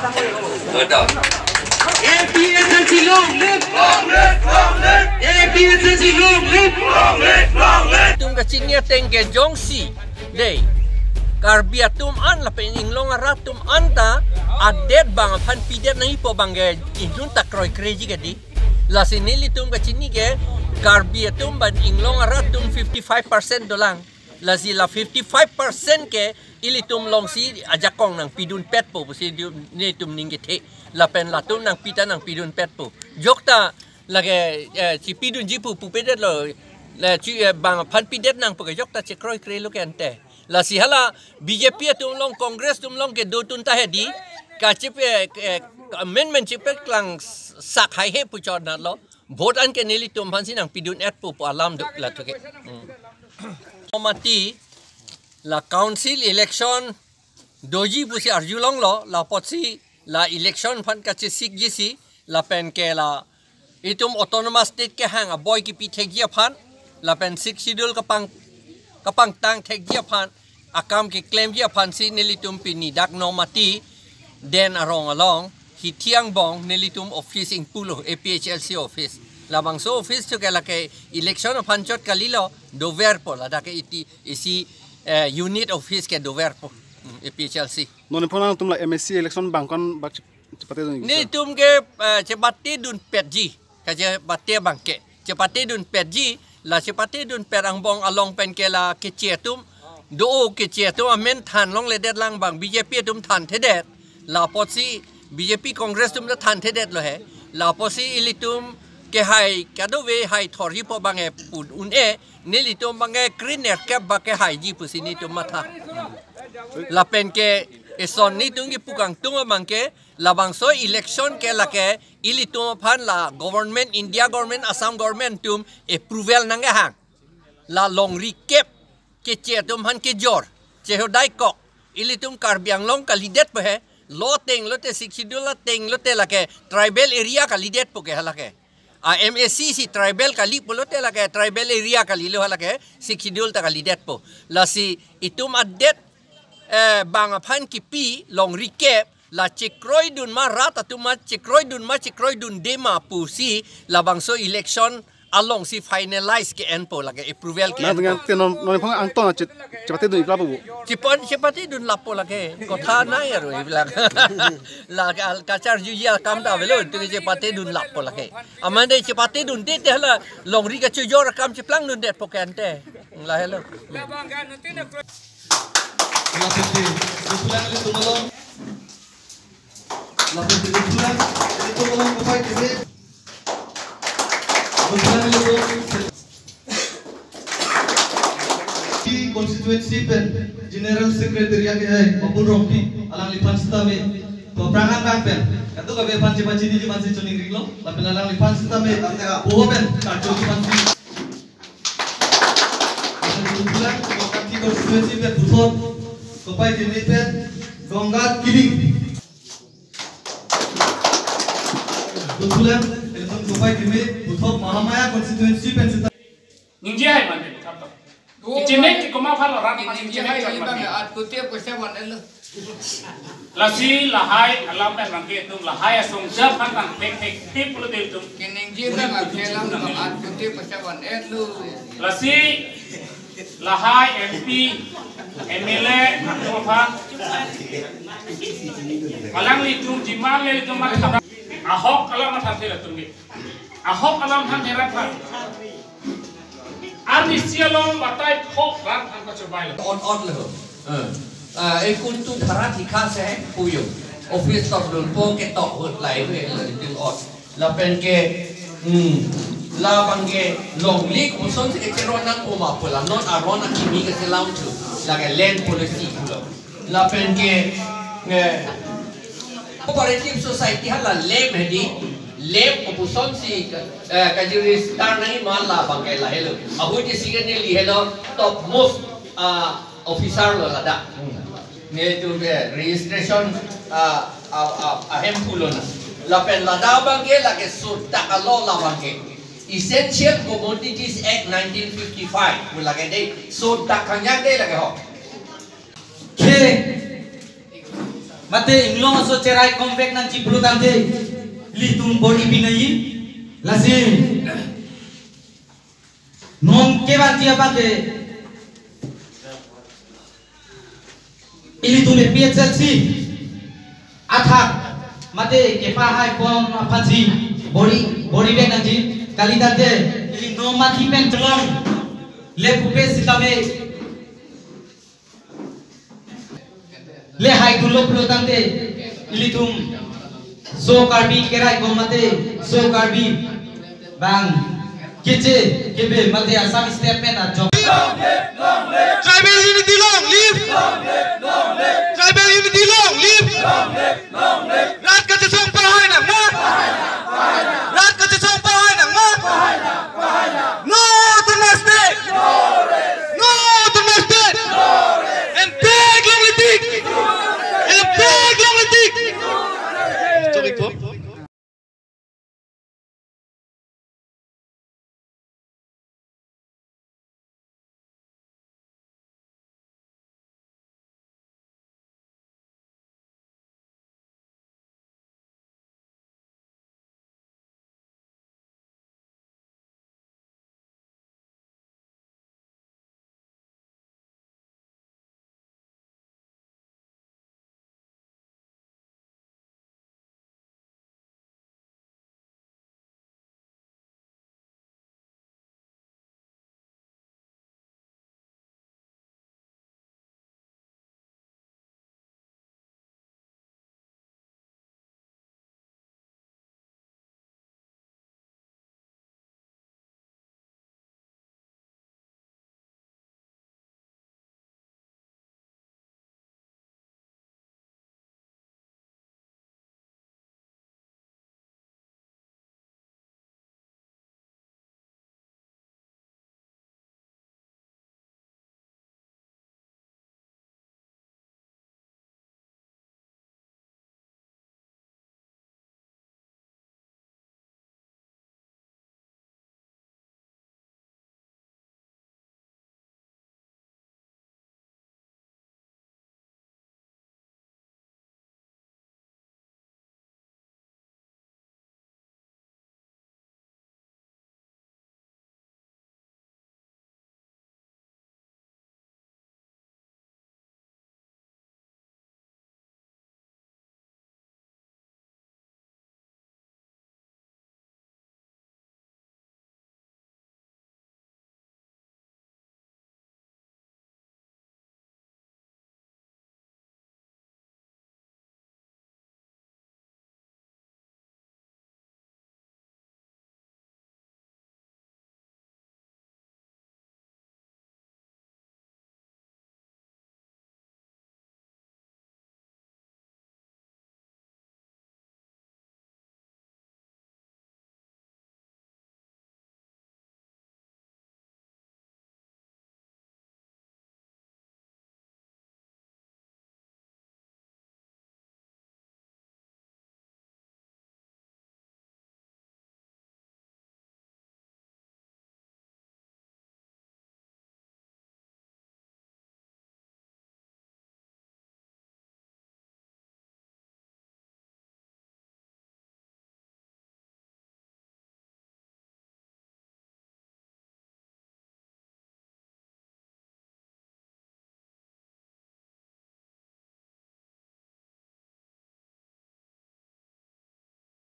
Betul. APSLC long live! Long live! Long live! APSLC long live! Long live! Long live! Tum kecinya tengke jongsi day. Karbi atum an la pen Anglong aratum anta adet bang Aphan pidet nahi po bangge injun takroi crazy gadi. La sinili tum kecini ke Karbi atum ban Anglong aratum 55% dolang. La zila 55% ke ilitum longsi ajakong nang pidun pet po pusi ni tum ninggit la pen latum nang pita nang pidun pet po. Jokta lage ci pidun jipu pupedet lo la ci bang Aphan pidet nang po jokta ci kroi kre lo kente. La sihala BJP tum long Congress tum long ke do tun ta hedi ka chipe amendment chipe klang sak hai he pu chod na lo vote an ke neli tum phan sinang pidun et pu alam duk la tuke mati la council election doji pusi arjulong lo la potsi la election phan ka chi sik jisi la pen ke la itum autonomous state ke hang a boy ki pi thek phan la pen sik schedule kapang tang thek phan akam ki claim phan si nelitum pi ni dak no mati den arong along hi thiang bong nelitum office in pulo APHLC office labang so office to kala ke election phan chot kalilo dover po la dak iti isi unit office ke dover po APHLC non pona tum la MSC election bangkon bak cepate ni tum ke cepate dun petji ka je batte bangke cepate dun petji la cepate dun perang bong along pen ke la ke chetum do ke chetum amen than long le det lang bang BJP tum than thedet la posi BJP Congress tum than thedet lo he la posi ilitum ke hai kadove hai thori po bange pun un e nilitum bange greener ke ba ke hai ji pusini tum matha la pen ke eson ni tungi pukang tunga mangke labang so election ke la ke ilitum phan la government India government Assam government tum approval nanga hang la Longri kep ke chetum han ke jor che hodai kok ilitum Karbi Anglong kalidet pe he lo teng lo te siksidula teng lo te la ke tribal area kalidet po ke hala ke MSC si tribal kali polo te la ke tribal area kali lo hala ke siksidul ta kalidet po la si itum adet bang Aphan ki pi Longri kep la chekroi dun ma rata tu ma chekroi dun dema pu si labang so election along si finalize ke enpo la ke approval ke na dengan tenon non phang angton cepate dun ikla bu cepate dun lapo la ke Kathar na ya ro bilang la Kathar ju ya kam da velo tu cepate dun lapo la ke amande cepate dun de te la Longri ka chu jor kam cheplang dun det pokente la hello constituency pen general secretary के है अपुन रोंकी along Lifan सिता में तो प्रांगण bank pen कतो का बेफान चिपाची दी मानसी चुनिंग रिगलो लापेन अलांग लिफान सिता में वो पेन काटो की मानसी बुला कोकाती constituency पे बुथोन कोपाई दिल्ली पे गंगा किलिंग बुथुला एलतम कोपाई दिल्ली बुथोन महामाया constituency पे सिता निंजिया है माने Cinek ki koma phal ran ma cinek Hai bang at kutiap ko 7 el lasi lahai alam dan rangke tum lahai asong jab kan kan tek tip lu del tum kining ji bang at kelang bang at kutiap ko 7 el lu lasi lahai MP MLA atau apa malang li tum jimal le tum mat ahok alam mat hathera tum ahok alam han herat pha Arni sialong batai khok ran an ko chobai on le e kun tu tharat likha se puyo office top dul po ke tok hut lai ve dil ot la pen ke la bangge Longri ko son se ke ron nan ko ma pola non arona ki mi ke se laun tu la ke land policy pulo la pen ke cooperative society hala lem hedi lem opuson si kajuri star nahi mal la bangke la hello abu ji sigen ne li hello top most officer lo lada ne tu registration ahem pulona la pen lada bangke la ke sut takalo la bangke Essential Commodities Act 1955 mula ke dei sut tak kanyak dei la ke ho K mate Anglong so cerai konvek nang cipulu tante litum body pinai lasi non ke bang dia bang ke ili tu me PHLC athak mate ke pa hai pom phansi body bag nang ji kali tante ili no mati pen telong le pupe sitame le hai dulo plo tante ilitum so Karbi kerai komate so Karbi bang kiche kebe mate asam step pen a job Tribal unity long live! Tribal unity long live!